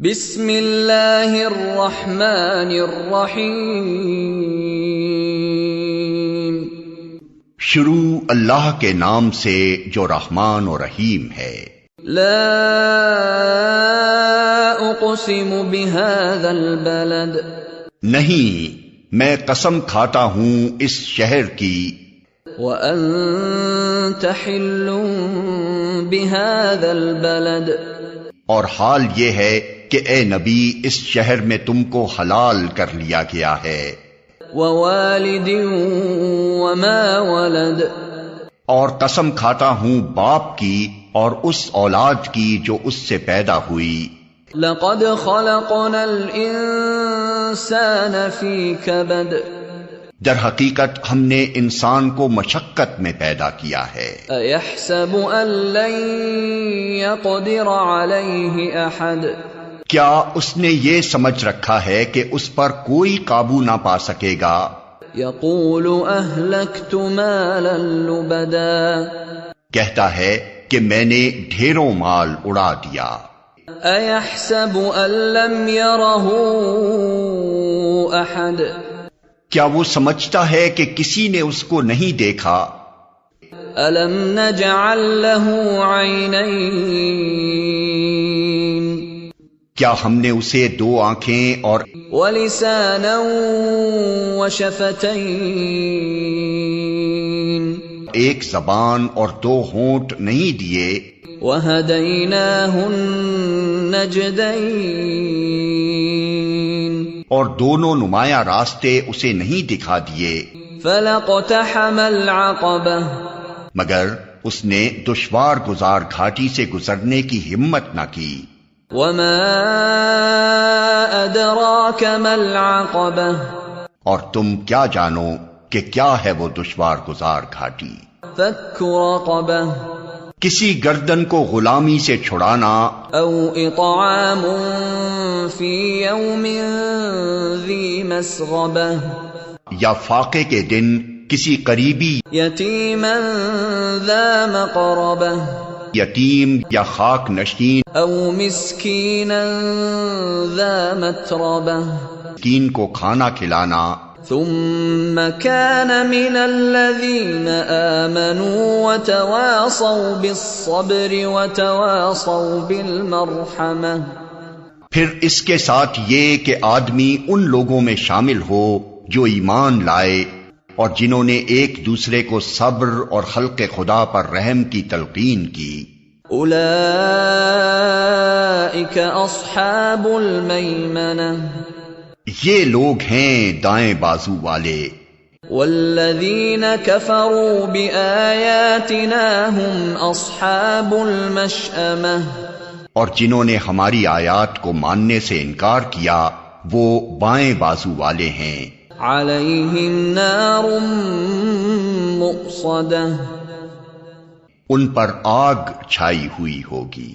بسم اللہ الرحمن الرحیم۔ شروع اللہ کے نام سے جو رحمان و رحیم ہے۔ لا اقسم بهذا البلد، نہیں، میں قسم کھاتا ہوں اس شہر کی۔ وانت حل بهذا البلد، اور حال یہ ہے کہ اے نبی اس شہر میں تم کو حلال کر لیا گیا ہے۔ ووالد وما ولد، اور قسم کھاتا ہوں باپ کی اور اس اولاد کی جو اس سے پیدا ہوئی۔ لقد خلقنا الانسان فی کبد، در حقیقت ہم نے انسان کو مشقت میں پیدا کیا ہے۔ ایحسب ان لن یقدر علیہ احد، کیا اس نے یہ سمجھ رکھا ہے کہ اس پر کوئی قابو نہ پا سکے گا؟ یقول اہلکت مالا لبدا، کہتا ہے کہ میں نے ڈھیروں مال اڑا دیا۔ ایحسب ان لم یرہ احد، کیا وہ سمجھتا ہے کہ کسی نے اس کو نہیں دیکھا؟ الم نجعل لہ عینین، کیا ہم نے اسے دو آنکھیں اور ولسانا وشفتین، ایک زبان اور دو ہونٹ نہیں دیے؟ وہدیناہ النجدین، اور دونوں نمایاں راستے اسے نہیں دکھا دیے؟ فلقتحم العقبہ، مگر اس نے دشوار گزار گھاٹی سے گزرنے کی ہمت نہ کی۔ وما ادراک ما العقبہ، اور تم کیا جانو کہ کیا ہے وہ دشوار گزار گھاٹی؟ فک رقبہ، کسی گردن کو غلامی سے چھڑانا، او اطعام فی یوم ذی مسغبہ، یا فاقے کے دن کسی قریبی یتیما ذا مقربہ، یتیم یا خاک نشین او مسکینا ذا متربہ، مسکین کو کھانا کھلانا۔ ثم كان من الذين آمنوا وتواصوا بالصبر وتواصوا بالمرحمة، پھر اس کے ساتھ یہ کہ آدمی ان لوگوں میں شامل ہو جو ایمان لائے اور جنہوں نے ایک دوسرے کو صبر اور خلق خدا پر رحم کی تلقین کی۔ اولئک اصحاب المیمنہ، یہ لوگ ہیں دائیں بازو والے۔ والذین کفروا بآیاتنا هم اصحاب المشأمہ، اور جنہوں نے ہماری آیات کو ماننے سے انکار کیا وہ بائیں بازو والے ہیں۔ علیہم نار مؤصدہ، ان پر آگ چھائی ہوئی ہوگی۔